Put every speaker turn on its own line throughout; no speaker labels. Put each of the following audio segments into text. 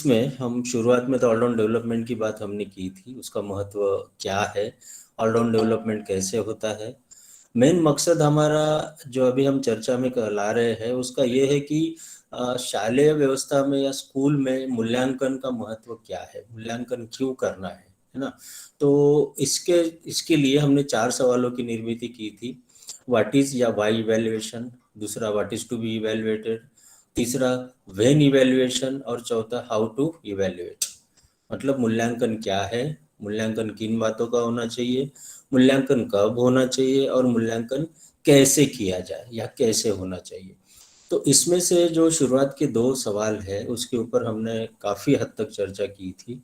इसमें हम शुरुआत में तो ऑलराउंड डेवलपमेंट की बात हमने की थी, उसका महत्व क्या है, ऑलराउंड डेवलपमेंट कैसे होता है। मेन मकसद हमारा जो अभी हम चर्चा में ला रहे हैं उसका ये है कि शालेय व्यवस्था में या स्कूल में मूल्यांकन का महत्व क्या है, मूल्यांकन क्यों करना है ना। तो इसके इसके लिए हमने 4 सवालों की निर्मिति की थी। व्हाट इज या वाई इवेल्युएशन, दूसरा what is to be evaluated, तीसरा व्हेन इवेल्युएशन, और चौथा हाउ टू इवेल्युएट। मतलब मूल्यांकन क्या है, मूल्यांकन किन बातों का होना चाहिए, मूल्यांकन कब होना चाहिए, और मूल्यांकन कैसे किया जाए या कैसे होना चाहिए। तो इसमें से जो शुरुआत के 2 सवाल है उसके ऊपर हमने काफ़ी हद तक चर्चा की थी।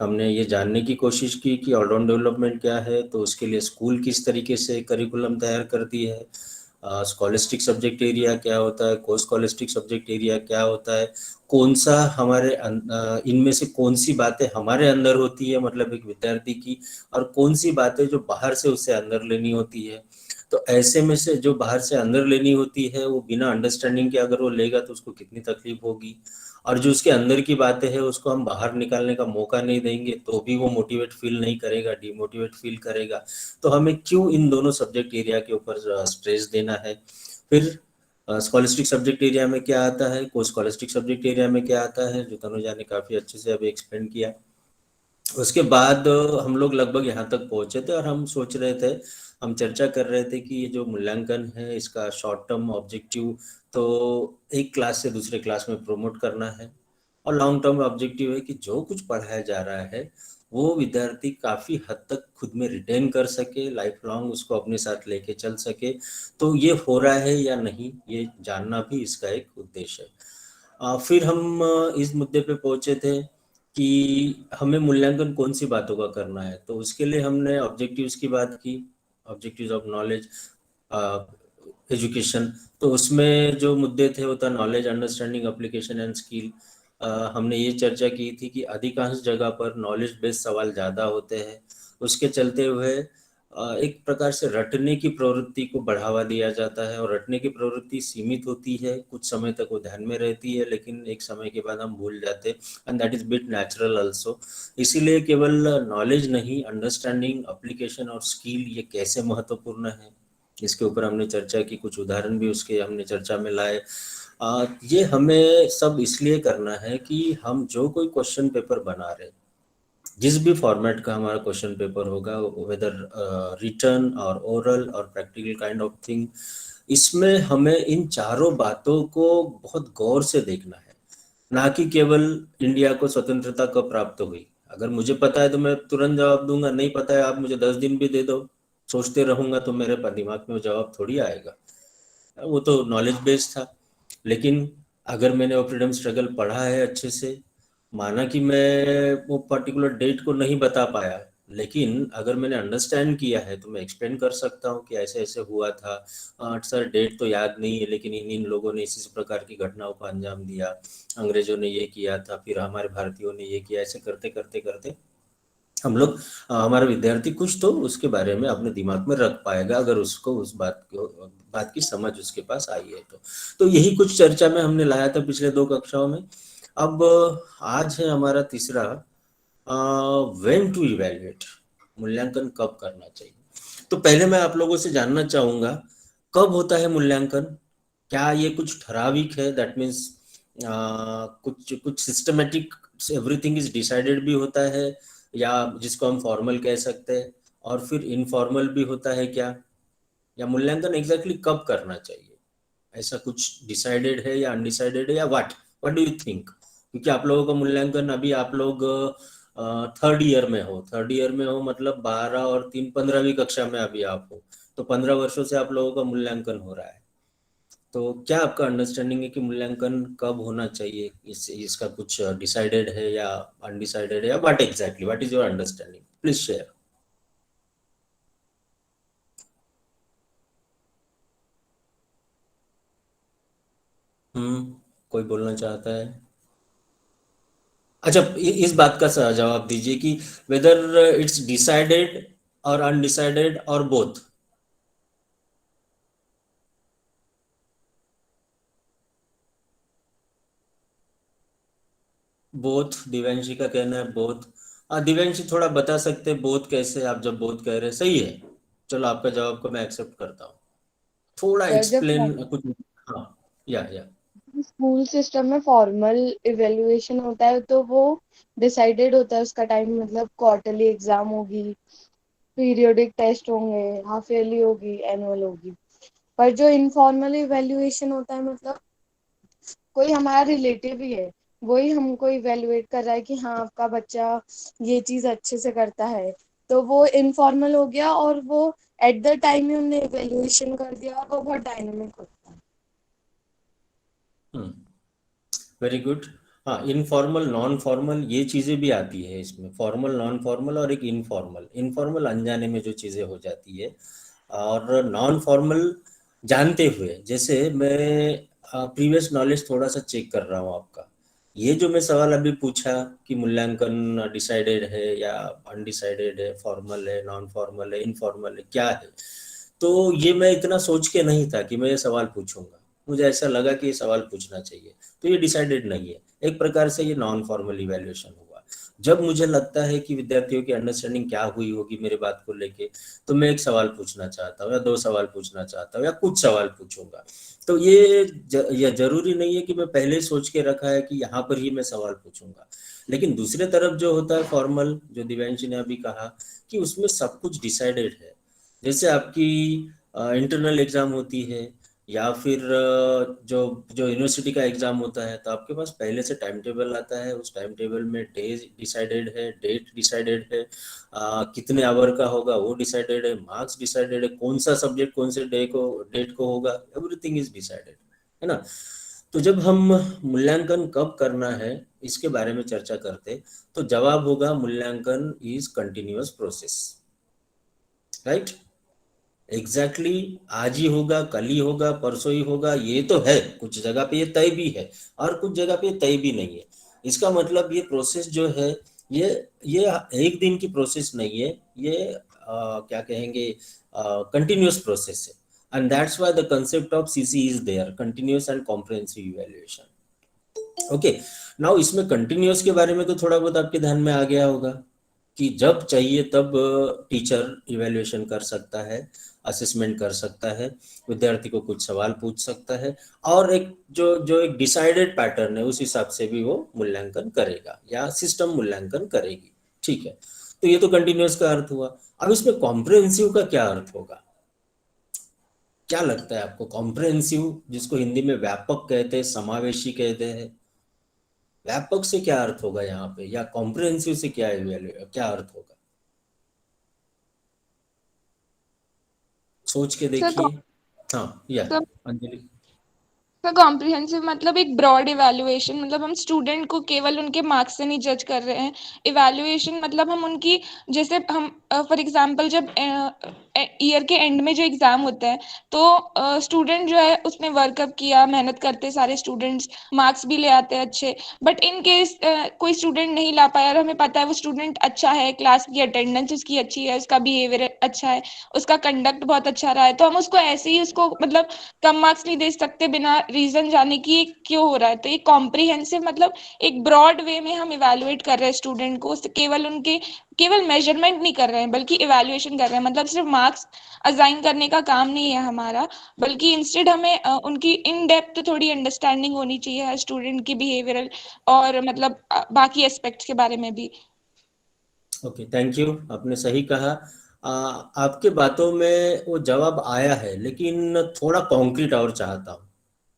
हमने ये जानने की कोशिश की कि ऑलराउंड डेवलपमेंट क्या है, तो उसके लिए स्कूल किस तरीके से करिकुलम तैयार करती है, स्कॉलिस्टिक सब्जेक्ट एरिया क्या होता है, को स्कॉलिस्टिक सब्जेक्ट एरिया क्या होता है, कौन सा हमारे इनमें से कौन सी बातें हमारे अंदर होती है मतलब एक विद्यार्थी की, और कौन सी बातें जो बाहर से उससे अंदर लेनी होती है। तो ऐसे में से जो बाहर से अंदर लेनी होती है वो बिना अंडरस्टैंडिंग के अगर वो लेगा तो उसको कितनी तकलीफ होगी, और जो उसके अंदर की बातें हैं उसको हम बाहर निकालने का मौका नहीं देंगे तो भी वो मोटिवेट फील नहीं करेगा, डिमोटिवेट फील करेगा। तो हमें क्यों इन दोनों सब्जेक्ट एरिया के ऊपर स्ट्रेस देना है। फिर स्कॉलिस्टिक सब्जेक्ट एरिया में क्या आता है, को स्कॉलिस्टिक सब्जेक्ट एरिया में क्या आता है, जो तनुजा ने काफी अच्छे से अभी एक्सप्लेन किया। उसके बाद हम लोग लगभग यहाँ तक पहुंचे थे और हम सोच रहे थे, हम चर्चा कर रहे थे कि ये जो मूल्यांकन है इसका शॉर्ट टर्म ऑब्जेक्टिव तो एक क्लास से दूसरे क्लास में प्रमोट करना है, और लॉन्ग टर्म ऑब्जेक्टिव है कि जो कुछ पढ़ाया जा रहा है वो विद्यार्थी काफी हद तक खुद में रिटेन कर सके, लाइफ लॉन्ग उसको अपने साथ लेके चल सके। तो ये हो रहा है या नहीं ये जानना भी इसका एक उद्देश्य है। फिर हम इस मुद्दे पे पहुंचे थे कि हमें मूल्यांकन कौन सी बातों का करना है, तो उसके लिए हमने ऑब्जेक्टिव्स की बात की, ऑब्जेक्टिव्स ऑफ नॉलेज एजुकेशन। तो उसमें जो मुद्दे थे वो था knowledge, understanding, application and skill. हमने ये चर्चा की थी कि अधिकांश जगह पर नॉलेज बेस्ड सवाल ज़्यादा होते हैं, उसके चलते हुए एक प्रकार से रटने की प्रवृत्ति को बढ़ावा दिया जाता है, और रटने की प्रवृत्ति सीमित होती है, कुछ समय तक वो ध्यान में रहती है लेकिन एक समय के बाद हम भूल जाते हैं, and that is bit natural also. इसीलिए केवल नॉलेज नहीं, अंडरस्टैंडिंग, एप्लीकेशन और स्किल ये कैसे महत्वपूर्ण है इसके ऊपर हमने चर्चा की, कुछ उदाहरण भी उसके हमने चर्चा में लाए। ये हमें सब इसलिए करना है कि हम जो कोई क्वेश्चन पेपर बना रहे, जिस भी फॉर्मेट का हमारा क्वेश्चन पेपर होगा, वेदर रिटर्न और ओरल और प्रैक्टिकल काइंड ऑफ थिंग, इसमें हमें इन चारों बातों को बहुत गौर से देखना है। ना कि केवल इंडिया को स्वतंत्रता कब प्राप्त हुई, अगर मुझे पता है तो मैं तुरंत जवाब दूंगा, नहीं पता है आप मुझे 10 दिन भी दे दो, सोचते रहूंगा तो मेरे दिमाग में वो जवाब थोड़ी आएगा। वो तो नॉलेज बेस्ड था। लेकिन अगर मैंने वो फ्रीडम स्ट्रगल पढ़ा है अच्छे से, माना कि मैं वो पर्टिकुलर डेट को नहीं बता पाया, लेकिन अगर मैंने अंडरस्टैंड किया है तो मैं एक्सप्लेन कर सकता हूँ कि ऐसे ऐसे हुआ था। सर डेट तो याद नहीं है लेकिन इन इन लोगों ने इसी प्रकार की घटनाओं को अंजाम दिया, अंग्रेजों ने ये किया था, फिर हमारे भारतीयों ने ये किया, ऐसे करते करते करते हम लोग हमारा विद्यार्थी कुछ तो उसके बारे में अपने दिमाग में रख पाएगा, अगर उसको उस बात की समझ उसके पास आई है तो यही कुछ चर्चा में हमने लाया था पिछले 2 कक्षाओं में। अब आज है हमारा तीसरा, व्हेन टू इवैल्यूएट, मूल्यांकन कब करना चाहिए। तो पहले मैं आप लोगों से जानना चाहूंगा, कब होता है मूल्यांकन, क्या ये कुछ ठराविक है, दैट मीन्स कुछ कुछ सिस्टमेटिक, एवरीथिंग इज डिसाइडेड भी होता है, या जिसको हम फॉर्मल कह सकते हैं, और फिर इनफॉर्मल भी होता है क्या, या मूल्यांकन एग्जैक्टली कब करना चाहिए, ऐसा कुछ डिसाइडेड है या अनडिसाइडेड है, या what what do you think. क्योंकि आप लोगों का मूल्यांकन अभी आप लोग थर्ड ईयर में हो, थर्ड ईयर में हो मतलब 12 और 3 15वीं कक्षा में अभी आप हो, तो 15 वर्षों से आप लोगों का मूल्यांकन हो रहा है। तो क्या आपका अंडरस्टैंडिंग है कि मूल्यांकन कब होना चाहिए, इसका कुछ डिसाइडेड है या अनडिसाइडेड है, या what exactly what is your understanding, please share. कोई बोलना चाहता है। अच्छा, इस बात का जवाब दीजिए कि वेदर इट्स डिसाइडेड और अनडिसाइडेड और बोथ। बोथ, दिव्यांशी का कहना है बोथ। दिव्यांशी थोड़ा बता सकते हैं बोथ कैसे, आप जब बोथ कह रहे हैं सही है। चलो आपका जवाब को मैं एक्सेप्ट करता हूँ, थोड़ा
जब
एक्सप्लेन कुछ। हाँ, या।
स्कूल सिस्टम में फॉर्मल इवेल्युएशन होता है तो वो डिसाइडेड होता है उसका टाइम, मतलब क्वार्टरली एग्जाम होगी, पीरियोडिक टेस्ट होंगे, हाफ ईयरली होगी, एनुअल होगी। पर जो इनफॉर्मल इवेल्युएशन होता है, मतलब कोई हमारा रिलेटिव ही है, वही हमको इवेलुएट कर रहा है कि हाँ आपका बच्चा ये चीज अच्छे से करता है, तो वो इनफॉर्मल हो गया। और वो एट द टाइम ही उन्हें इवेल्युएशन कर दिया, और वो बहुत डायनेमिक होता है।
हम्म, वेरी गुड। हाँ, इनफॉर्मल नॉन फॉर्मल ये चीजें भी आती है इसमें, फॉर्मल नॉन फॉर्मल और एक इनफॉर्मल। इनफॉर्मल अनजाने में जो चीजें हो जाती है, और नॉन फॉर्मल जानते हुए। जैसे मैं प्रीवियस नॉलेज थोड़ा सा चेक कर रहा हूँ आपका। ये जो मैं सवाल अभी पूछा कि मूल्यांकन डिसाइडेड है या अनडिसाइडेड है, फॉर्मल है, नॉन फॉर्मल है, इनफॉर्मल है, क्या है, तो ये मैं इतना सोच के नहीं था कि मैं ये सवाल पूछूंगा। मुझे ऐसा लगा कि ये सवाल पूछना चाहिए। तो ये डिसाइडेड नहीं है, एक प्रकार से ये नॉन फॉर्मल इवैल्यूएशन हुआ। जब मुझे लगता है कि विद्यार्थियों की अंडरस्टैंडिंग क्या हुई होगी मेरे बात को लेके, तो मैं एक सवाल पूछना चाहता हूँ या दो सवाल पूछना चाहता हूँ या कुछ सवाल पूछूंगा। तो ये जरूरी नहीं है कि मैं पहले ही सोच के रखा है कि यहाँ पर ही मैं सवाल पूछूंगा। लेकिन दूसरे तरफ जो होता है फॉर्मल, जो दिव्यांशी ने अभी कहा, कि उसमें सब कुछ डिसाइडेड है। जैसे आपकी इंटरनल एग्जाम होती है, या फिर जो जो यूनिवर्सिटी का एग्जाम होता है, तो आपके पास पहले से टाइम टेबल आता है। उस टाइम टेबल में डे डिसाइडेड है, डेट डिसाइडेड है, कितने आवर का होगा वो डिसाइडेड है, मार्क्स डिसाइडेड है, कौन सा सब्जेक्ट कौन से डेट को होगा, एवरीथिंग इज डिसाइडेड, है ना। तो जब हम मूल्यांकन कब करना है इसके बारे में चर्चा करते, तो जवाब होगा मूल्यांकन is continuous process, right. Exactly exactly, आज ही होगा, कल ही होगा, परसों ही होगा, ये तो है, कुछ जगह पे ये तय भी है और कुछ जगह पे ये तय भी नहीं है। इसका मतलब ये प्रोसेस जो है, ये ये एक दिन की प्रोसेस नहीं है, ये क्या कहेंगे, कंटिन्यूअस प्रोसेस है। And that's why the concept of CC is there, continuous and comprehensive evaluation. Okay, now इसमें कंटिन्यूअस के बारे में तो थोड़ा बहुत आपके ध्यान में आ गया होगा कि जब चाहिए तब टीचर इवैल्यूएशन कर सकता है, असेसमेंट कर सकता है, विद्यार्थी को कुछ सवाल पूछ सकता है, और एक जो जो एक डिसाइडेड पैटर्न है उस हिसाब से भी वो मूल्यांकन करेगा या सिस्टम मूल्यांकन करेगी। ठीक है, तो ये तो कंटिन्यूअस का अर्थ हुआ। अब इसमें कॉम्प्रिहेंसिव का क्या अर्थ होगा, क्या लगता है आपको? कॉम्प्रिहेंसिव, जिसको हिंदी में व्यापक कहते हैं, समावेशी कहते हैं, व्यापक से क्या अर्थ होगा यहाँ पे, या कॉम्प्रिहेंसिव से क्या अर्थ होगा? सोच के
सर
देखिए। हाँ, या
सर
अंजलि।
का कॉम्प्रिहेंसिव मतलब एक ब्रॉड इवैल्यूएशन, मतलब हम स्टूडेंट को केवल उनके मार्क्स से नहीं जज कर रहे हैं। इवैल्यूएशन मतलब हम उनकी, जैसे हम फॉर एग्जांपल जब ईयर के एंड में जो एग्जाम होता है, तो स्टूडेंट जो है उसने वर्कअप किया, मेहनत करते सारे स्टूडेंट्स, मार्क्स भी ले आते हैं अच्छे। बट इन केस कोई स्टूडेंट नहीं ला पाया और हमें पता है वो स्टूडेंट अच्छा है, क्लास की अटेंडेंस उसकी अच्छी है, उसका बिहेवियर अच्छा है, उसका कंडक्ट बहुत अच्छा रहा है, तो हम उसको ऐसे ही उसको मतलब कम मार्क्स नहीं दे सकते बिना रीजन जाने कि ये क्यों हो रहा है। तो ये कॉम्प्रिहेंसिव मतलब एक ब्रॉड वे में हम इवैल्यूएट कर रहे हैं स्टूडेंट को, केवल उनके केवल मेजरमेंट नहीं कर रहे हैं बल्कि इवैल्यूएशन कर रहे हैं। मतलब सिर्फ मार्क्स असाइन करने का काम नहीं है हमारा, बल्कि इंस्टेड हमें उनकी इन डेप्थ थोड़ी अंडरस्टैंडिंग होनी चाहिए हर स्टूडेंट की बिहेवियरल और मतलब बाकी एस्पेक्ट्स के बारे में भी।
ओके, थैंक यू, आपने सही कहा। आपके बातों में वो जवाब आया है, लेकिन थोड़ा कॉन्क्रीट और चाहता हूँ।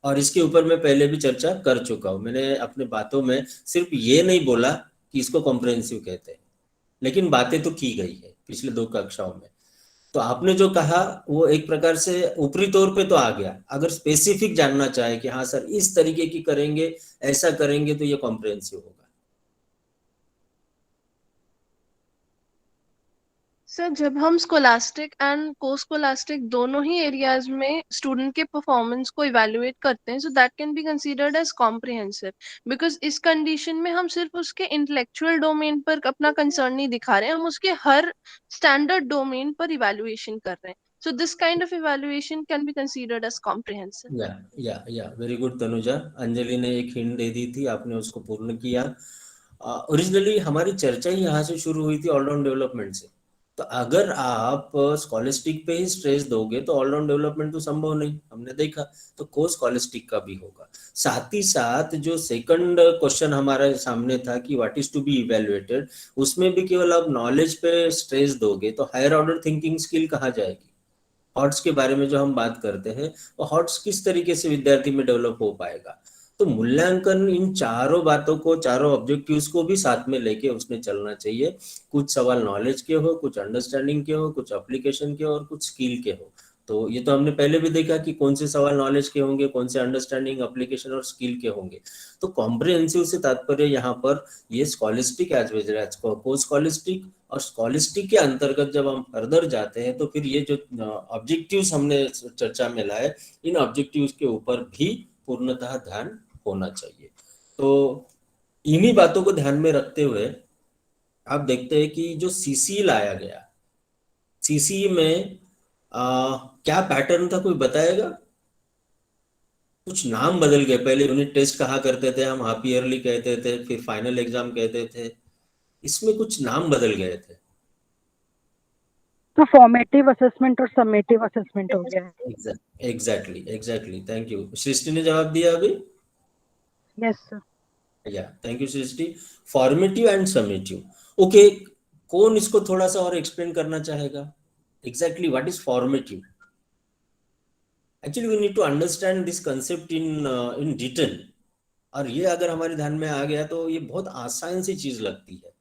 और इसके ऊपर मैं पहले भी चर्चा कर चुका हूँ। मैंने अपने बातों में सिर्फ ये नहीं बोला कि इसको कॉम्प्रिहेंसिव कहते हैं, लेकिन बातें तो की गई है पिछले दो कक्षाओं में। तो आपने जो कहा वो एक प्रकार से ऊपरी तौर पे तो आ गया। अगर स्पेसिफिक जानना चाहे कि हाँ सर इस तरीके की करेंगे, ऐसा करेंगे, तो ये कॉम्प्रिहेंसिव होगा।
सर जब हम स्कोलास्टिक एंड को स्कोलास्टिक दोनों ही एरियाज में स्टूडेंट के परफॉर्मेंस को इवेलुएट करते हैं, so that can be considered as comprehensive. Because इस कंडीशन में हम सिर्फ उसके इंटेलेक्चुअल डोमेन पर अपना कंसर्न नहीं दिखा रहे हैं, हम उसके हर स्टैंडर्ड डोमेन पर इवेलुएशन कर रहे हैं। So this kind of evaluation can be considered as comprehensive.
Yeah very good Tanuja. Anjali ने एक हिंट दे दी थी, आपने उसको पूर्ण किया। ओरिजिनली हमारी चर्चा ही यहाँ से शुरू हुई थी ऑलराउंड डेवलपमेंट से। तो अगर आप स्कॉलिस्टिक पे ही स्ट्रेस दोगे तो ऑलराउंड डेवलपमेंट तो संभव नहीं, हमने देखा। तो को स्कॉलिस्टिक का भी होगा। साथ ही साथ जो सेकंड क्वेश्चन हमारे सामने था कि what is to be evaluated, उसमें भी केवल आप नॉलेज पे स्ट्रेस दोगे तो हायर ऑर्डर थिंकिंग स्किल कहाँ जाएगी? हॉट्स के बारे में जो हम बात करते हैं, वो हॉट्स किस तरीके से विद्यार्थी में डेवलप हो पाएगा? तो मूल्यांकन इन चारों बातों को, चारों ऑब्जेक्टिव्स को भी साथ में लेके उसने चलना चाहिए। कुछ सवाल नॉलेज के हो, कुछ अंडरस्टैंडिंग के हो, कुछ एप्लीकेशन के हो और कुछ स्किल के हो। तो ये तो हमने पहले भी देखा कि कौन से सवाल नॉलेज के होंगे, कौन से अंडरस्टैंडिंग, एप्लीकेशन और स्किल के होंगे। तो कॉम्प्रिहेंसिव से तात्पर्य यहाँ पर ये स्कॉलिस्टिक एज वेल एज को स्कॉलिस्टिक, और स्कॉलिस्टिक के अंतर्गत जब हम फर्दर जाते हैं तो फिर ये जो ऑब्जेक्टिव्स हमने चर्चा में लाए, इन ऑब्जेक्टिव्स के ऊपर भी पूर्णतः ध्यान होना चाहिए। तो इन्हीं बातों को ध्यान में रखते हुए आप देखते हैं कि जो सीसी लाया गया, सीसी में क्या पैटर्न था, कोई बताएगा? कुछ नाम बदल गए। पहले यूनिट टेस्ट कहा करते थे हम, हाफ ईयरली कहते थे, फिर फाइनल एग्जाम कहते थे। इसमें कुछ नाम बदल गए थे।
तो फॉर्मेटिव असेसमेंट और समेटिव असेसमेंट हो गया है।
Exactly, thank you. सृष्टि ने जवाब दिया अभी।
Yes sir.
या thank you Srishti. Formative and summative, okay. कौन इसको थोड़ा सा और एक्सप्लेन करना चाहेगा? Exactly what is formative? Actually we need to understand this concept in detail. और ये अगर हमारे ध्यान में आ गया तो ये बहुत आसान सी चीज लगती है।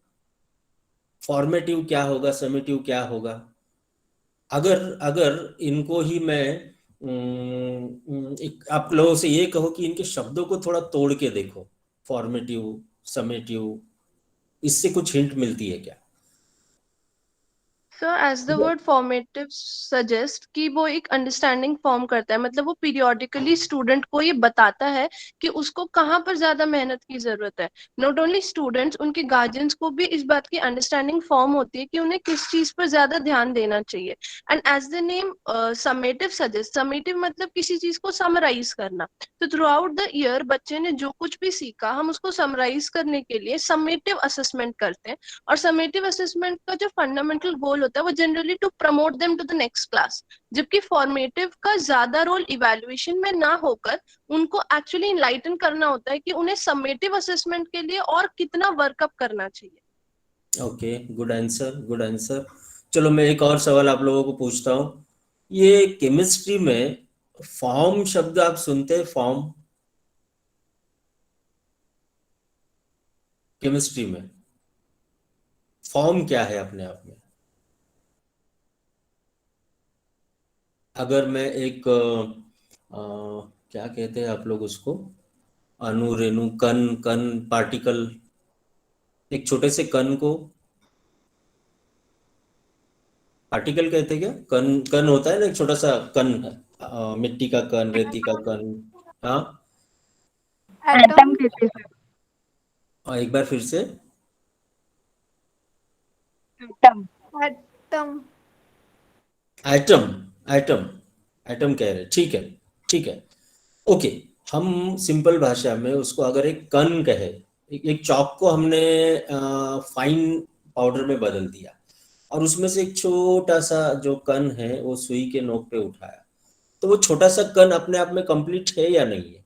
फॉर्मेटिव क्या होगा, समेटिव क्या होगा? अगर अगर इनको ही मैं आप लोगों से ये कहो कि इनके शब्दों को थोड़ा तोड़ के देखो, फॉर्मेटिव, समेटिव, इससे कुछ हिंट मिलती है क्या?
Sir as the word formative suggest कि वो एक अंडरस्टैंडिंग फॉर्म करता है, मतलब वो पीरियोडिकली स्टूडेंट को ये बताता है कि उसको कहाँ पर ज्यादा मेहनत की जरूरत है। नॉट ओनली स्टूडेंट्स, उनके गार्जियंस को भी इस बात की अंडरस्टैंडिंग फॉर्म होती है कि उन्हें किस चीज पर ज्यादा ध्यान देना चाहिए। And as the name summative suggest, summative मतलब किसी चीज को समराइज करना। तो थ्रू आउट द ईयर बच्चे ने जो कुछ भी सीखा, हम उसको समराइज करने के लिए समेटिव असेसमेंट करते हैं। और समेटिव असेसमेंट का जो फंडामेंटल गोल होता है वो generally to promote them to the next class, जबकि फॉर्मेटिव का ज्यादा रोल इवैल्यूएशन में ना होकर उनको एक्चुअली इनलाइटन करना होता है कि उन्हें समेटिव असेसमेंट के लिए और कितना वर्कअप करना चाहिए।
Okay, good answer, good answer. चलो मैं एक और सवाल आप लोगों को पूछता हूँ। ये केमिस्ट्री में फॉर्म शब्द आप सुनते हैं? फॉर्म, केमिस्ट्री में फॉर्म क्या है अपने आप में? अगर मैं एक क्या कहते हैं आप लोग उसको, अणु, रेणु, कण, कण, पार्टिकल, एक छोटे से कण को पार्टिकल कहते हैं क्या? कण, कण होता है ना, एक छोटा सा कण, मिट्टी का कण, रेती का कण। हाँ,
एटम कहते हैं सर।
और एक बार फिर से।
Atom.
Atom.
Atom, atom, atom कह रहे, ठीक है, ठीक है, ओके। हम सिंपल भाषा में उसको अगर एक कण कहे, एक चॉक को हमने फाइन पाउडर में बदल दिया और उसमें से एक छोटा सा जो कण है वो सुई के नोक पे उठाया, तो वो छोटा सा कण अपने आप में कंप्लीट है या नहीं है?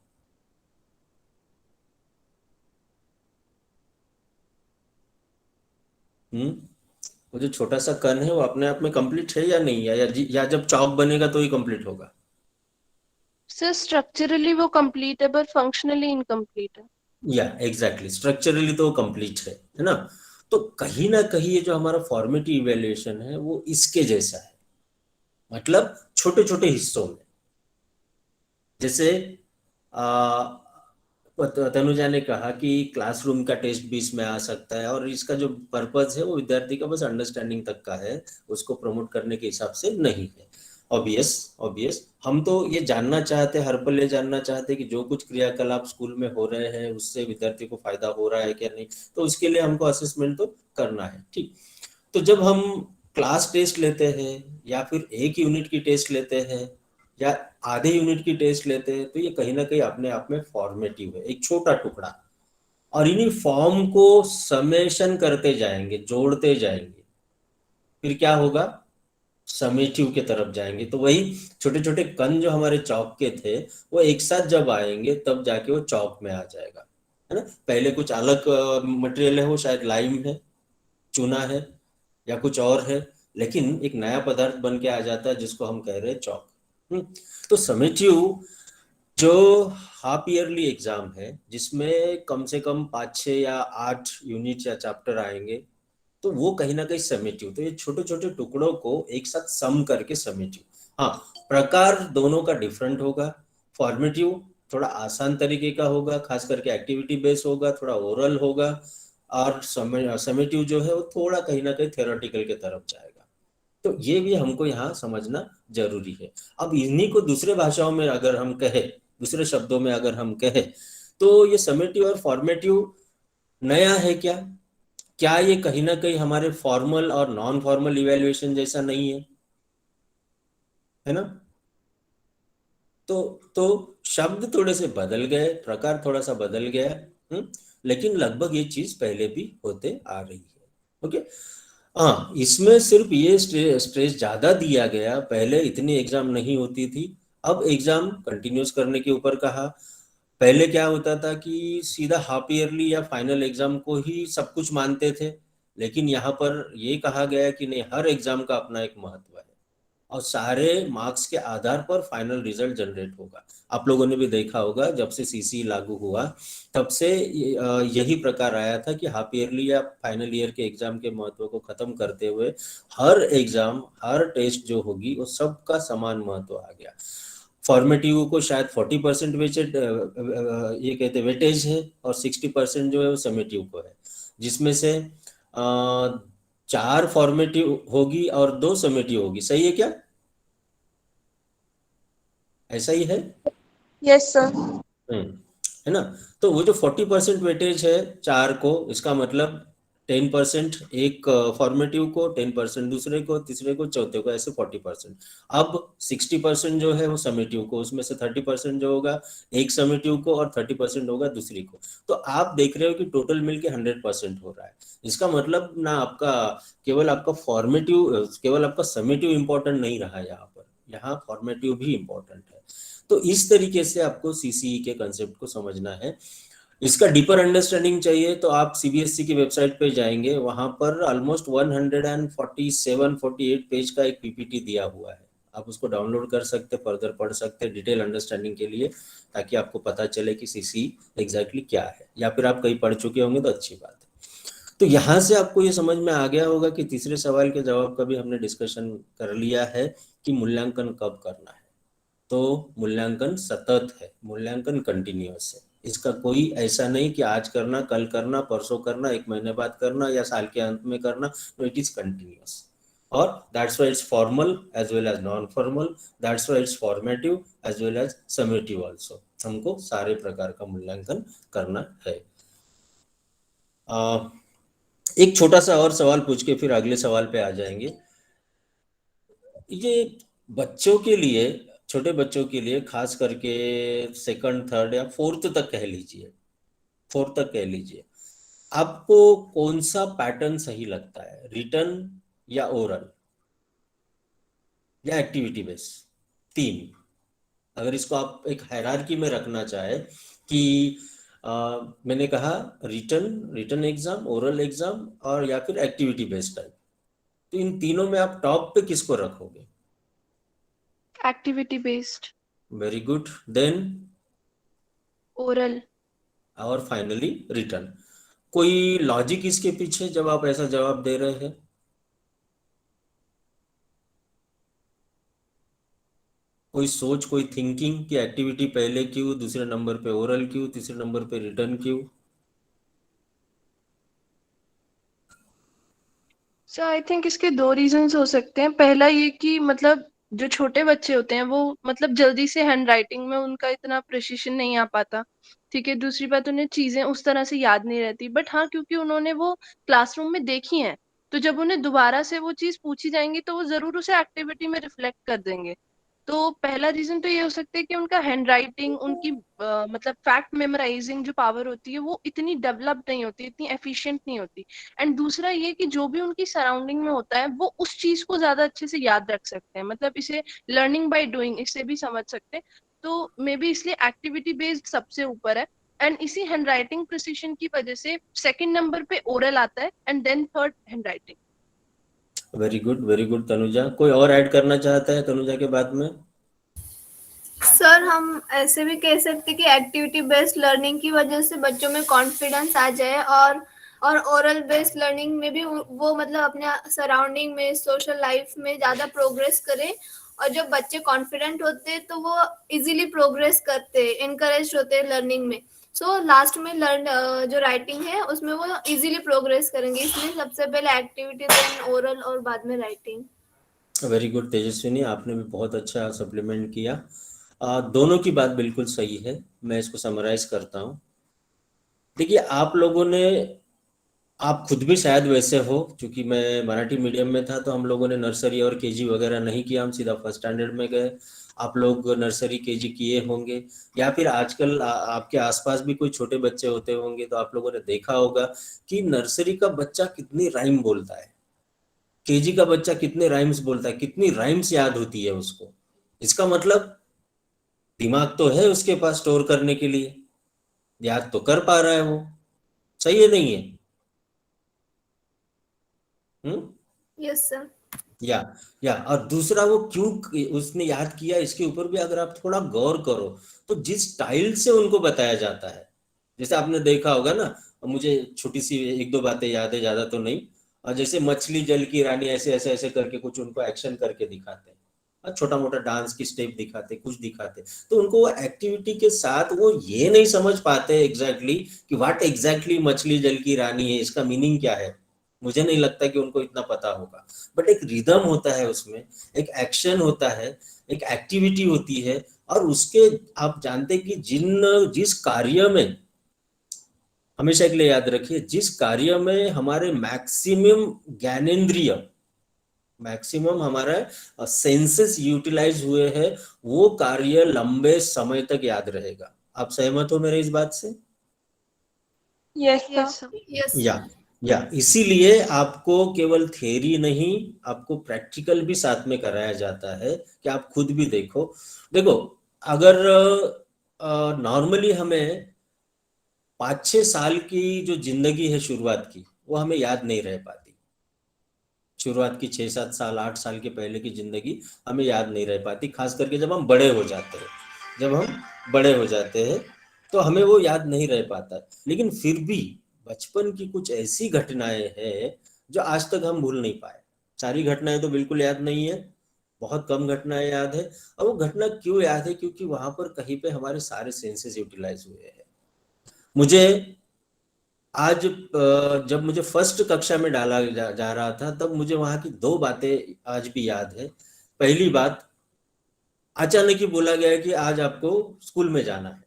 वो जो छोटा सा कण है वो अपने आप में कंप्लीट है या नहीं है, या जब चॉक बनेगा तो ही कंप्लीट होगा?
सर स्ट्रक्चरली वो कंप्लीट है पर फंक्शनली इनकम्प्लीट है।
या एग्जैक्टली, स्ट्रक्चरली तो कंप्लीट है ना? तो कहीं ना कहीं ये जो हमारा फॉर्मेटिव इवैल्यूएशन है वो इसके जैसा है, मतलब छोटे छोटे हिस्सों में। जैसे तनुजा ने कहा कि क्लासरूम का टेस्ट भी इसमें आ सकता है, और इसका जो पर्पज है वो विद्यार्थी का बस अंडरस्टैंडिंग तक का है, उसको प्रमोट करने के हिसाब से नहीं है। ऑब्वियस, ऑब्वियस, हम तो ये जानना चाहते हैं, हर पल ये जानना चाहते हैं कि जो कुछ क्रियाकलाप स्कूल में हो रहे हैं उससे विद्यार्थी को फायदा हो रहा है क्या नहीं, तो उसके लिए हमको असेसमेंट तो करना है, ठीक। तो जब हम क्लास टेस्ट लेते हैं या फिर एक यूनिट की टेस्ट लेते हैं या आधे यूनिट की टेस्ट लेते हैं, तो ये कहीं ना कहीं अपने आप में फॉर्मेटिव है, एक छोटा टुकड़ा। और इन्हीं फॉर्म को समेशन करते जाएंगे, जोड़ते जाएंगे, फिर क्या होगा, समेटिव के तरफ जाएंगे। तो वही छोटे छोटे कण जो हमारे चौक के थे वो एक साथ जब आएंगे तब जाके वो चौक में आ जाएगा, है ना। पहले कुछ अलग मटेरियल है, वो शायद लाइम है, चूना है, या कुछ और है, लेकिन एक नया पदार्थ बन के आ जाता है जिसको हम कह रहे हैं चौक। तो समेटिव जो हाफ ईयरली एग्जाम है, जिसमें कम से कम 5 6 या 8 यूनिट या चैप्टर आएंगे, तो वो कहीं ना कहीं समेटिव, तो ये छोटे छोटे टुकड़ों को एक साथ सम करके समेटिव। हाँ, प्रकार दोनों का डिफरेंट होगा। फॉर्मेटिव थोड़ा आसान तरीके का होगा, खास करके एक्टिविटी बेस होगा, थोड़ा ओरल होगा, और समेटिव जो है वो थोड़ा कहीं ना कहीं थ्योरेटिकल के तरफ जाएगा। तो ये भी हमको यहाँ समझना जरूरी है। अब इन्हीं को दूसरे भाषाओं में अगर हम कहें, दूसरे शब्दों में अगर हम कहें, तो ये समेटिव और फॉर्मेटिव नया है क्या? क्या ये कहीं ना कहीं हमारे फॉर्मल और नॉन फॉर्मल इवेल्युएशन जैसा नहीं है ना? तो शब्द थोड़े से बदल गए, प्रकार थोड़ा सा बदल गया, लेकिन लगभग ये चीज पहले भी होते आ रही है। ओके। हाँ, इसमें सिर्फ ये स्ट्रेस ज्यादा दिया गया, पहले इतनी एग्जाम नहीं होती थी, अब एग्जाम कंटिन्यूस करने के ऊपर कहा। पहले क्या होता था कि सीधा हाफ ईयरली या फाइनल एग्जाम को ही सब कुछ मानते थे, लेकिन यहाँ पर ये कहा गया कि नहीं, हर एग्जाम का अपना एक महत्व है, और सारे मार्क्स के आधार पर फाइनल रिजल्ट जनरेट होगा। आप लोगों ने भी देखा होगा, जब से सीसी लागू हुआ तब से यही प्रकार आया था कि हाफ ईयरली या फाइनल ईयर के एग्जाम के महत्व को खत्म करते हुए हर एग्जाम, हर टेस्ट जो होगी वो सबका समान महत्व आ गया। फॉर्मेटिव को शायद 40% वेटेज, ये कहते वेटेज है, और 60% जो है वो समेटिव को है, जिसमें से 4 फॉर्मेटिव होगी और 2 समेटिव होगी। सही है क्या? ऐसा ही है?
Yes sir.
है ना। तो वो जो 40% वेटेज है 4 को, इसका मतलब 10% एक फॉर्मेटिव को, 10% दूसरे को, तीसरे को, चौथे को, ऐसे 40%। अब 60% जो है वो समेटिव को, उसमें से 30% जो होगा एक समेटिव को, और 30% होगा दूसरी को। तो आप देख रहे हो कि टोटल मिलके 100% हो रहा है। इसका मतलब ना आपका केवल आपका फॉर्मेटिव, केवल आपका समेटिव इंपॉर्टेंट नहीं रहा, यहाँ फॉर्मेटिव भी इंपॉर्टेंट है। तो इस तरीके से आपको सीसीई के कंसेप्ट को समझना है। इसका डीपर अंडरस्टैंडिंग चाहिए तो आप सीबीएसई की वेबसाइट पे जाएंगे, वहां पर ऑलमोस्ट 147-48 पेज का एक पीपीटी दिया हुआ है। आप उसको डाउनलोड कर सकते, फर्दर पढ़ सकते हैं डिटेल अंडरस्टैंडिंग के लिए, ताकि आपको पता चले कि सीसीई एग्जैक्टली क्या है, या फिर आप कहीं पढ़ चुके होंगे तो अच्छी बात है। तो यहाँ से आपको ये समझ में आ गया होगा कि तीसरे सवाल के जवाब का भी हमने डिस्कशन कर लिया है कि मूल्यांकन कब करना है। तो मूल्यांकन सतत है, मूल्यांकन कंटिन्यूअस है। इसका कोई ऐसा नहीं कि आज करना, कल करना, परसों करना, 1 महीने बाद करना, या साल के अंत में करना। तो इट इज कंटिन्यूअस, और that's why it's formal as well as non formal, that's why it's formative as well as summative also. हमको सारे प्रकार का मूल्यांकन करना है। एक छोटा सा और सवाल पूछ के फिर अगले सवाल पे आ जाएंगे। ये बच्चों के लिए, छोटे बच्चों के लिए, खास करके सेकंड, थर्ड या फोर्थ तक कह लीजिए, फोर्थ तक कह लीजिए, आपको कौन सा पैटर्न सही लगता है, रिटन या ओरल या एक्टिविटी बेस? 3, अगर इसको आप एक हायरार्की में रखना चाहे कि मैंने कहा रिटन एग्जाम, ओरल एग्जाम, और या फिर एक्टिविटी बेस्ड टाइप, तो इन तीनों में आप टॉप पे किसको रखोगे?
Activity based.
Very good. Then
oral.
और फाइनली रिटर्न। कोई लॉजिक इसके पीछे जब आप ऐसा जवाब दे रहे हैं? कोई सोच, कोई थिंकिंग कि एक्टिविटी पहले क्यों, दूसरे नंबर पे ओरल क्यों, तीसरे नंबर पे रिटर्न क्यों?
सो आई थिंक इसके 2 रीजंस हो सकते हैं। पहला ये कि मतलब जो छोटे बच्चे होते हैं वो मतलब जल्दी से हैंड राइटिंग में उनका इतना प्रिसिशन नहीं आ पाता। ठीक है, दूसरी बात उन्हें चीजें उस तरह से याद नहीं रहती, बट हाँ क्योंकि उन्होंने वो क्लासरूम में देखी हैं, तो जब उन्हें दोबारा से वो चीज पूछी जाएंगी तो वो जरूर उसे एक्टिविटी में रिफ्लेक्ट कर देंगे। तो पहला रीजन तो ये हो सकता है कि उनका हैंड राइटिंग, उनकी मतलब फैक्ट मेमोराइजिंग जो पावर होती है वो इतनी डेवलप नहीं होती, इतनी एफिशिएंट नहीं होती। एंड दूसरा ये कि जो भी उनकी सराउंडिंग में होता है वो उस चीज को ज्यादा अच्छे से याद रख सकते हैं, मतलब इसे लर्निंग बाय डूइंग इससे भी समझ सकते हैं। तो मे बी इसलिए एक्टिविटी बेस्ड सबसे ऊपर है। एंड इसी हैंड राइटिंग प्रिसिशन की वजह से सेकंड नंबर पे ओरल आता है and then third hand writing.
Very good Tanuja. कोई और ऐड करना चाहता है तनुजा के बाद में?
सर हम ऐसे भी कह सकते कि एक्टिविटी बेस्ड लर्निंग की वजह से बच्चों में कॉन्फिडेंस आ जाए, और ओरल बेस्ड लर्निंग में भी वो मतलब अपने सराउंडिंग में, सोशल लाइफ में ज़्यादा प्रोग्रेस करें। और जब बच्चे कॉन्फिडेंट होते हैं तो वो इजीली प्रोग्रेस करते हैं, इनकरेज होते हैं लर्निंग में। सो लास्ट में जो राइटिंग है उसमें वो इजीली प्रोग्रेस करेंगे, इसलिए सबसे पहले एक्टिविटी, देन ओरल और बाद में राइटिंग।
वेरी गुड तेजस्विनी, आपने भी बहुत अच्छा सप्लीमेंट किया। दोनों की बात बिल्कुल सही है। मैं इसको समराइज करता हूँ। देखिए, आप लोगों ने, आप खुद भी शायद वैसे हो, क्योंकि मैं मराठी मीडियम में था तो हम लोगों ने नर्सरी और केजी वगैरह नहीं किया, हम सीधा फर्स्ट स्टैंडर्ड में गए। आप लोग नर्सरी केजी किए होंगे, या फिर आजकल आपके आसपास भी कोई छोटे बच्चे होते होंगे तो आप लोगों ने देखा होगा कि नर्सरी का बच्चा कितनी राइम बोलता है, केजी का बच्चा कितने राइम्स बोलता है, कितनी राइम्स याद होती है उसको। इसका मतलब दिमाग तो है उसके पास स्टोर करने के लिए, याद तो कर पा रहा है वो। सही है नहीं है?
Yes sir.
या और दूसरा, वो क्यों उसने याद किया, इसके ऊपर भी अगर आप थोड़ा गौर करो तो जिस स्टाइल से उनको बताया जाता है, जैसे आपने देखा होगा ना, मुझे छोटी सी एक दो बातें याद है, ज्यादा तो नहीं। और जैसे मछली जल की रानी, ऐसे ऐसे ऐसे करके कुछ उनको एक्शन करके दिखाते हैं, और छोटा मोटा डांस की स्टेप दिखाते, कुछ दिखाते, तो उनको वो एक्टिविटी के साथ वो ये नहीं समझ पाते एग्जैक्टली कि व्हाट एग्जैक्टली मछली जल की रानी है, इसका मीनिंग क्या है। मुझे नहीं लगता कि उनको इतना पता होगा, बट एक रिदम होता है उसमें, एक एक्शन होता है, एक एक्टिविटी होती है। और उसके, आप जानते कि जिस कार्य में, हमेशा के लिए याद रखिए, जिस कार्य में हमारे मैक्सिमम हमारा सेंसेस यूटिलाइज हुए हैं, वो कार्य लंबे समय तक याद रहेगा। आप सहमत हो मेरे इस बात से?
Yes
yes
sir.
यस।
या इसीलिए आपको केवल थ्योरी नहीं, आपको प्रैक्टिकल भी साथ में कराया जाता है कि आप खुद भी देखो। अगर नॉर्मली हमें 5-6 साल की जो जिंदगी है शुरुआत की, वो हमें याद नहीं रह पाती। शुरुआत की 6-7 साल, 8 साल के पहले की जिंदगी हमें याद नहीं रह पाती, खास करके जब हम बड़े हो जाते हैं। जब हम बड़े हो जाते हैं तो हमें वो याद नहीं रह पाता। लेकिन फिर भी बचपन की कुछ ऐसी घटनाएं हैं जो आज तक हम भूल नहीं पाए। सारी घटनाएं तो बिल्कुल याद नहीं है, बहुत कम घटनाएं याद है। और वो घटना क्यों याद है? क्योंकि वहां पर कहीं पे हमारे सारे सेंसेस यूटिलाइज हुए हैं। मुझे आज जब मुझे फर्स्ट कक्षा में डाला जा रहा था, तब मुझे वहां की 2 बातें आज भी याद है। पहली बात, अचानक ही बोला गया कि आज आपको स्कूल में जाना है।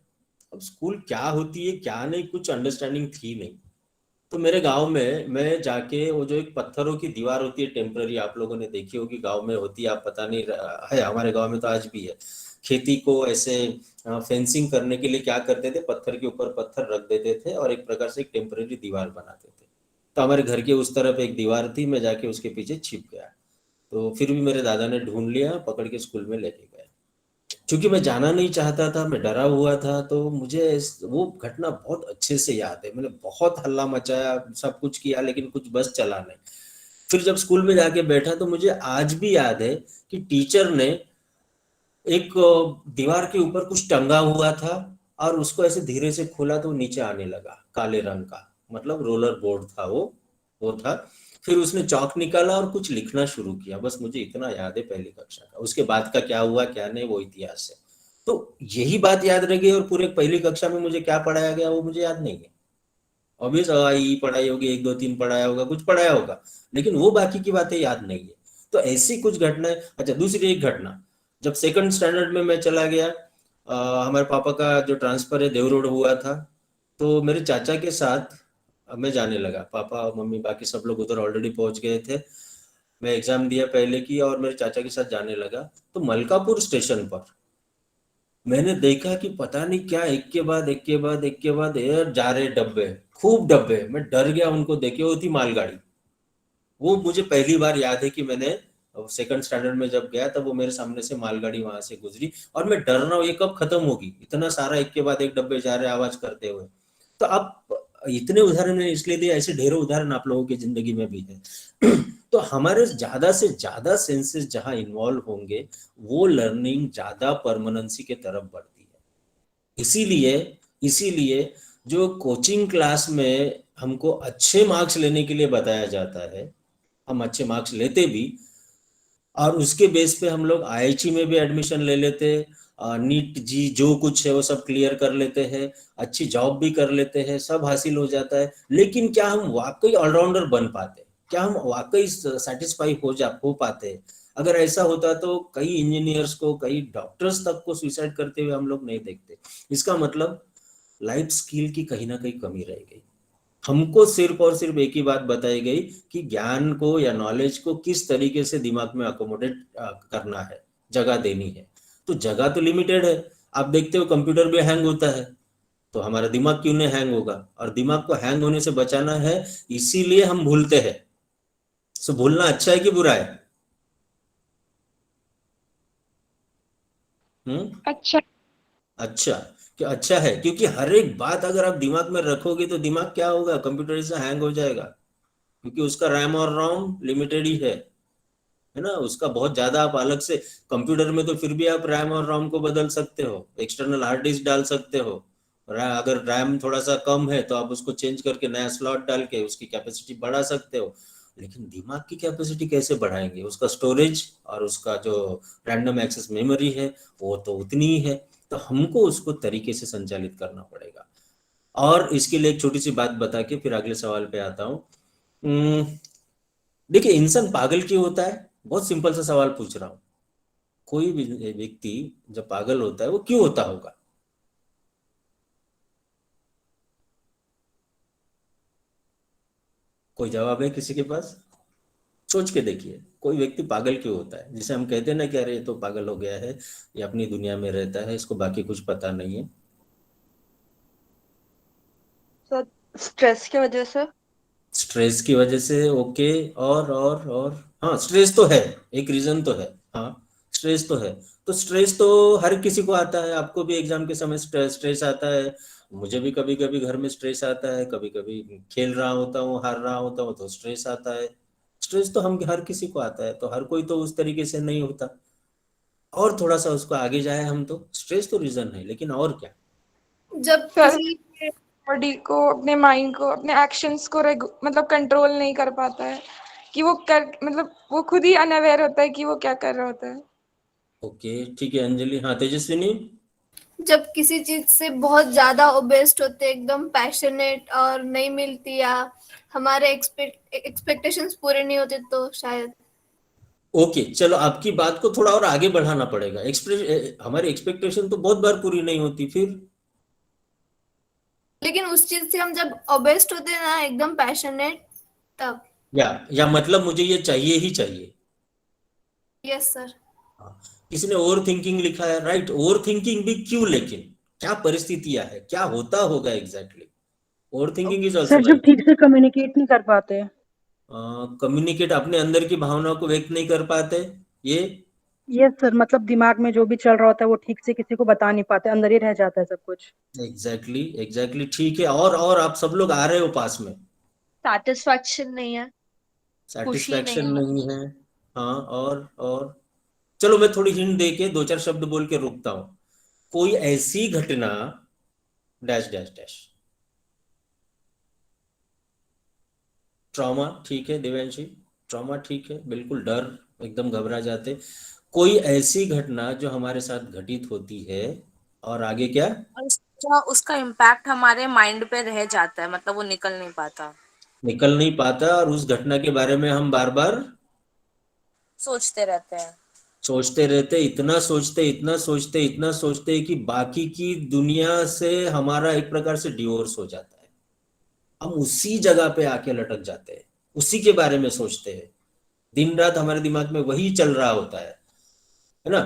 अब स्कूल क्या होती है क्या नहीं, कुछ अंडरस्टैंडिंग थी नहीं। तो मेरे गांव में मैं जाके, वो जो एक पत्थरों की दीवार होती है टेम्पररी, आप लोगों ने देखी होगी, गांव में होती है, आप पता नहीं है, हमारे गांव में तो आज भी है। खेती को ऐसे फेंसिंग करने के लिए क्या करते थे, पत्थर के ऊपर पत्थर रख देते थे और एक प्रकार से एक टेम्पररी दीवार बनाते थे। तो हमारे घर के उस तरफ एक दीवार थी, मैं जाके उसके पीछे छिप गया। तो फिर भी मेरे दादा ने ढूंढ लिया, पकड़ के स्कूल में लेके गए। क्योंकि मैं जाना नहीं चाहता था, मैं डरा हुआ था, तो मुझे वो घटना बहुत अच्छे से याद है। मैंने बहुत हल्ला मचाया, सब कुछ किया, लेकिन कुछ बस चला नहीं। फिर जब स्कूल में जाके बैठा तो मुझे आज भी याद है कि टीचर ने एक दीवार के ऊपर कुछ टंगा हुआ था, और उसको ऐसे धीरे से खोला तो नीचे आने लगा, काले रंग का, मतलब रोलर बोर्ड था वो था। फिर उसने चौक निकाला और कुछ लिखना शुरू किया। बस मुझे इतना याद है पहली कक्षा का। उसके बाद का क्या हुआ क्या नहीं, वो इतिहास है। तो यही बात याद रह गई। और पूरे पहली कक्षा में मुझे क्या पढ़ाया गया वो मुझे याद नहीं है। ऑब्वियस आई पढ़ाई होगी, 1 2 3 पढ़ाया होगा, कुछ पढ़ाया होगा, लेकिन वो बाकी की बातें याद नहीं है। तो ऐसी कुछ घटनाएं। अच्छा, दूसरी एक घटना, जब सेकंड स्टैंडर्ड में मैं चला गया, हमारे पापा का जो ट्रांसफर है देव रोड हुआ था, तो मेरे चाचा के साथ मैं जाने लगा। पापा मम्मी बाकी सब लोग उधर ऑलरेडी पहुंच गए थे। मैं एग्जाम दिया पहले की और मेरे चाचा के साथ जाने लगा, तो मलकापुर स्टेशन पर मैंने देखा कि पता नहीं क्या एक के बाद एक के बाद एक के बाद यार जा रहे डब्बे, खूब डब्बे। मैं डर गया उनको देखे, वो थी मालगाड़ी। वो मुझे पहली बार याद है कि मैंने सेकंड स्टैंडर्ड में जब गया तब वो मेरे सामने से मालगाड़ी वहां से गुजरी, और मैं डर रहा हूँ ये कब खत्म होगी, इतना सारा एक के बाद एक डब्बे जा रहे आवाज करते हुए। तो अब इतने उदाहरण मैंने इसलिए दिए, ऐसे ढेरों उदाहरण आप लोगों की जिंदगी में भी है। तो हमारे ज्यादा से ज्यादा सेंसेस जहां इन्वॉल्व होंगे, वो लर्निंग ज्यादा परमानेंसी के तरफ बढ़ती है। इसीलिए इसीलिए जो कोचिंग क्लास में हमको अच्छे मार्क्स लेने के लिए बताया जाता है, हम अच्छे मार्क्स लेते भी, और उसके बेस पे हम लोग आईआईटी में भी एडमिशन ले लेते, नीट जी जो कुछ है वो सब क्लियर कर लेते हैं, अच्छी जॉब भी कर लेते हैं, सब हासिल हो जाता है। लेकिन क्या हम वाकई ऑलराउंडर बन पाते, क्या हम वाकई सेटिस्फाई हो पाते हैं? अगर ऐसा होता तो कई इंजीनियर्स को, कई डॉक्टर्स तक को सुसाइड करते हुए हम लोग नहीं देखते। इसका मतलब लाइफ स्किल की कहीं ना कहीं कमी रह गई। हमको सिर्फ और सिर्फ एक ही बात बताई गई कि ज्ञान को या नॉलेज को किस तरीके से दिमाग में अकोमोडेट करना है, जगह देनी है। तो जगह तो लिमिटेड है। आप देखते हो कंप्यूटर भी हैंग होता है, तो हमारा दिमाग क्यों नहीं हैंग होगा? और दिमाग को हैंग होने से बचाना है, इसीलिए हम भूलते हैं। सो भूलना अच्छा है कि बुरा है?
अच्छा।
अच्छा, कि अच्छा है, क्योंकि हर एक बात अगर आप दिमाग में रखोगे तो दिमाग क्या होगा, कंप्यूटर से हैंग हो जाएगा, क्योंकि उसका रैम और रोम लिमिटेड ही है ना। उसका बहुत ज्यादा आप अलग से, कंप्यूटर में तो फिर भी आप रैम और रोम को बदल सकते हो, एक्सटर्नल हार्ड डिस्क डाल सकते हो। अगर रैम थोड़ा सा कम है तो आप उसको चेंज करके नया स्लॉट डाल के उसकी कैपेसिटी बढ़ा सकते हो। लेकिन दिमाग की कैपेसिटी कैसे बढ़ाएंगे? उसका स्टोरेज और उसका जो रैंडम एक्सेस मेमोरी है वो तो उतनी ही है। तो हमको उसको तरीके से संचालित करना पड़ेगा। और इसके लिए एक छोटी सी बात बता के फिर अगले सवाल पे आता हूँ। देखिए, इंसान पागल क्यों होता है? बहुत सिंपल सा सवाल पूछ रहा हूँ। कोई भी व्यक्ति जब पागल होता है वो क्यों होता होगा? कोई जवाब है किसी के पास? सोच के देखिए, कोई व्यक्ति पागल क्यों होता है, जिसे हम कहते हैं ना कि अरे ये तो पागल हो गया है, ये अपनी दुनिया में रहता है, इसको बाकी कुछ पता नहीं है।
सर स्ट्रेस की वजह से।
स्ट्रेस की वजह से, ओके। और हाँ, स्ट्रेस तो है, एक रीजन तो है। हाँ, स्ट्रेस तो है। तो स्ट्रेस तो हर किसी को आता है, आपको भी एग्जाम के समय स्ट्रेस आता है, मुझे भी कभी कभी घर में स्ट्रेस आता है, कभी कभी खेल रहा होता हूँ, हार रहा होता हूँ तो स्ट्रेस आता है। स्ट्रेस तो हम हर किसी को आता है, तो हर कोई तो उस तरीके से नहीं होता। और थोड़ा सा उसको आगे जाए हम, तो स्ट्रेस तो रीजन है, लेकिन और क्या?
जब
सर
किसी
बॉडी को, अपने माइंड को, अपने एक्शंस को मतलब कंट्रोल नहीं कर पाता है, कि वो कर मतलब वो खुद ही अनअवेयर होता है कि वो क्या कर रहा होता है।
ओके, ठीक है अंजलि। हाँ, तेजस्विनी।
जब किसी चीज से बहुत ज्यादा ओबेस्ड होते, एकदम पैशनेट और नहीं मिलती, या हमारे एक्सपेक्टेशंस पूरे नहीं होते, तो शायद।
ओके, चलो आपकी बात को थोड़ा और आगे बढ़ाना पड़ेगा। हमारी एक्सपेक्टेशन तो बहुत बार पूरी नहीं होती, फिर?
लेकिन उस चीज से हम जब ओबेस्ड होते हैं ना, एकदम पैशनेट, तब।
या मतलब मुझे ये चाहिए ही चाहिए।
Yes sir.
हाँ, किसी ने ओवर थिंकिंग लिखा है, राइट। ओवर थिंकिंग भी क्यों? लेकिन क्या परिस्थितियां है, क्या होता होगा exactly? Over thinking is also
sir जब
लाइक
ठीक से कम्युनिकेट नहीं कर पाते।
कम्युनिकेट, अपने अंदर की भावनाओं को व्यक्त नहीं कर पाते, ये।
यस सर, मतलब दिमाग में जो भी चल रहा होता है वो ठीक से किसी को बता नहीं पाते, अंदर ही रह जाता है सब कुछ।
एग्जैक्टली ठीक है। और आप सब लोग आ रहे हो पास में?
सेटिस्फैक्शन नहीं है, खुशी
सेटिस्फैक्शन
नहीं है।
नहीं है। हाँ, और चलो मैं थोड़ी हिंट दे के दो चार शब्द बोल के रुकता हूं। कोई ऐसी घटना, डैश डैश डैश। ट्रॉमा, ठीक है देवांशी। ट्रॉमा ठीक है, बिल्कुल। डर, एकदम घबरा जाते। कोई ऐसी घटना जो हमारे साथ घटित होती है, और आगे क्या?
और उसका इम्पैक्ट हमारे माइंड पे रह जाता है, मतलब वो निकल नहीं पाता,
निकल नहीं पाता, और उस घटना के बारे में हम बार बार
सोचते रहते हैं।
सोचते रहते, इतना सोचते, इतना सोचते, इतना सोचते कि बाकी की दुनिया से हमारा एक प्रकार से डिवोर्स हो जाता है। हम उसी जगह पे आके लटक जाते हैं, उसी के बारे में सोचते हैं। दिन रात हमारे दिमाग में वही चल रहा होता है ना।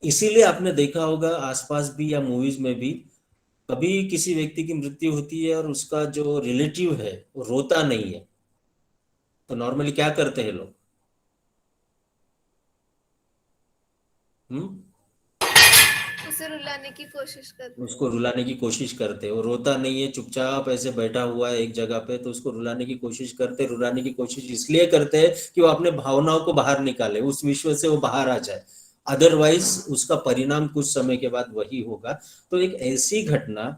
इसीलिए आपने देखा होगा आसपास भी या मूवीज में भी, कभी किसी व्यक्ति की मृत्यु होती है और उसका जो रिलेटिव है वो रोता नहीं है, तो नॉर्मली क्या करते हैं लोग?
उसे रुलाने की कोशिश करते,
उसको रुलाने की कोशिश करते, वो रोता नहीं है, चुपचाप ऐसे बैठा हुआ है एक जगह पे, तो उसको रुलाने की कोशिश करते। रुलाने की कोशिश इसलिए करते हैं कि वो अपने भावनाओं को बाहर निकाले, उस विश्व से वो बाहर आ जाए, अदरवाइज उसका परिणाम कुछ समय के बाद वही होगा। तो एक ऐसी घटना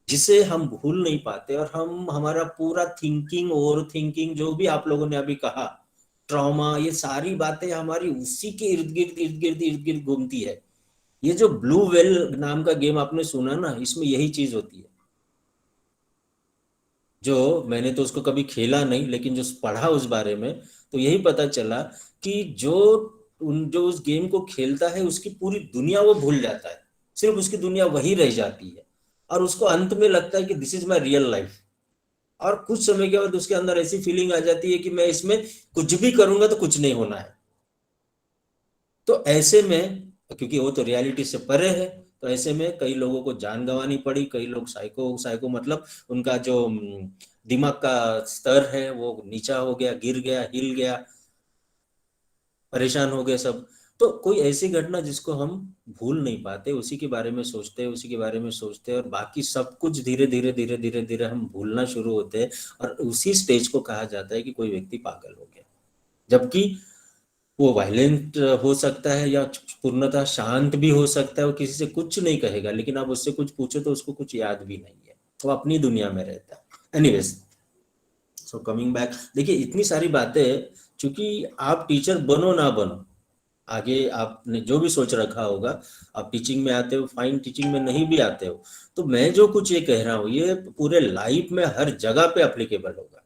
जिसे हम भूल नहीं पाते, और हम हमारा पूरा थिंकिंग, ओवर थिंकिंग, जो भी आप लोगों ने अभी कहा, ट्रॉमा, ये सारी बातें हमारी उसी के इर्द गिर्द घूमती है। ये जो ब्लू वेल नाम का गेम आपने सुना ना, इसमें यही चीज होती है। जो मैंने तो उसको कभी खेला नहीं, लेकिन जो पढ़ा उस बारे में, तो यही पता चला कि जो उस गेम को खेलता है उसकी पूरी दुनिया वो भूल जाता है, सिर्फ उसकी दुनिया वही रह जाती है, और उसको अंत में लगता है कि this is my real life. और कुछ समय के बाद उसके अंदर ऐसी फीलिंग आ जाती है कि मैं इसमें कुछ भी करूंगा तो कुछ नहीं होना है। तो ऐसे में, क्योंकि वो तो रियलिटी से परे है, तो ऐसे में कई लोगों को जान गंवानी पड़ी, कई लोग साइको मतलब उनका जो दिमाग का स्तर है वो नीचा हो गया, गिर गया, हिल गया, परेशान हो गए सब। तो कोई ऐसी घटना जिसको हम भूल नहीं पाते, उसी के बारे में सोचते हैं, उसी के बारे में सोचते हैं, और बाकी सब कुछ धीरे धीरे हम भूलना शुरू होते हैं, और उसी स्टेज को कहा जाता है कि कोई व्यक्ति पागल हो गया। जबकि वो वायलेंट हो सकता है या पूर्णतः शांत भी हो सकता है, वो किसी से कुछ नहीं कहेगा, लेकिन आप उससे कुछ पूछो तो उसको कुछ याद भी नहीं है, वो अपनी दुनिया में रहता है। एनीवेज, सो कमिंग बैक, देखिए इतनी सारी बातें, चूंकि आप टीचर बनो ना बनो, आगे आपने जो भी सोच रखा होगा, आप टीचिंग में आते हो, फाइन, टीचिंग में नहीं भी आते हो, तो मैं जो कुछ ये कह रहा हूँ ये पूरे लाइफ में हर जगह पे अप्लीकेबल होगा,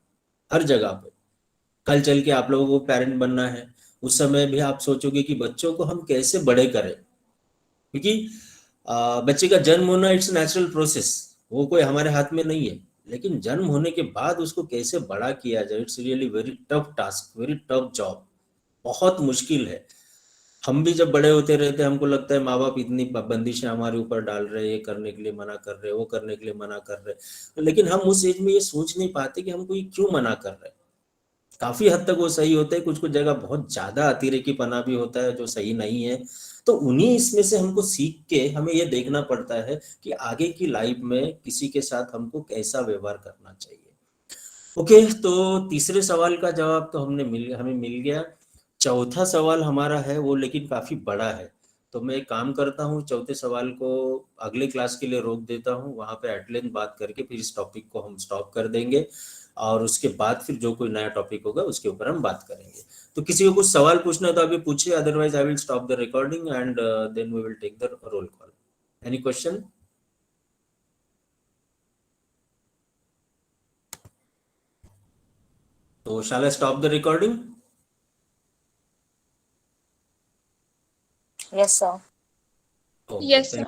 हर जगह पे। कल चल के आप लोगों को पेरेंट बनना है, उस समय भी आप सोचोगे कि बच्चों को हम कैसे बड़े करें, क्योंकि बच्चे का जन्म होना इट्स नेचुरल प्रोसेस, वो कोई हमारे हाथ में नहीं है, लेकिन जन्म होने के बाद उसको कैसे बड़ा किया जाए, it's really very tough task, very tough job, बहुत मुश्किल है। हम भी जब बड़े होते रहते हैं हमको लगता है माँ बाप इतनी बंदिशें हमारे ऊपर डाल रहे हैं, ये करने के लिए मना कर रहे हैं, वो करने के लिए मना कर रहे हैं, लेकिन हम उस एज में ये सोच नहीं पाते कि हमको ये क्यों मना कर रहे हैं। काफी हद तक वो सही होता है, कुछ कुछ जगह बहुत ज्यादा अतिरेकीपना भी होता है जो सही नहीं है। तो उन्हीं इसमें से हमको सीख के हमें ये देखना पड़ता है कि आगे की लाइफ में किसी के साथ हमको कैसा व्यवहार करना चाहिए। ओके, तो तीसरे सवाल का जवाब तो हमें मिल गया। चौथा सवाल हमारा है वो, लेकिन काफी बड़ा है, तो मैं एक काम करता हूँ, चौथे सवाल को अगले क्लास के लिए रोक देता हूँ, वहां पे एट लेंथ बात करके फिर इस टॉपिक को हम स्टॉप कर देंगे, और उसके बाद फिर जो कोई नया टॉपिक होगा उसके ऊपर हम बात करेंगे। तो किसी को कुछ सवाल पूछना है तो अभी पूछिए, otherwise I will stop the recording and then we will take the roll call. Any question? तो shall I stop the recording?
Yes, sir.
Okay,
Yes, sir.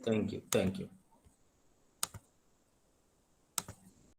thank you.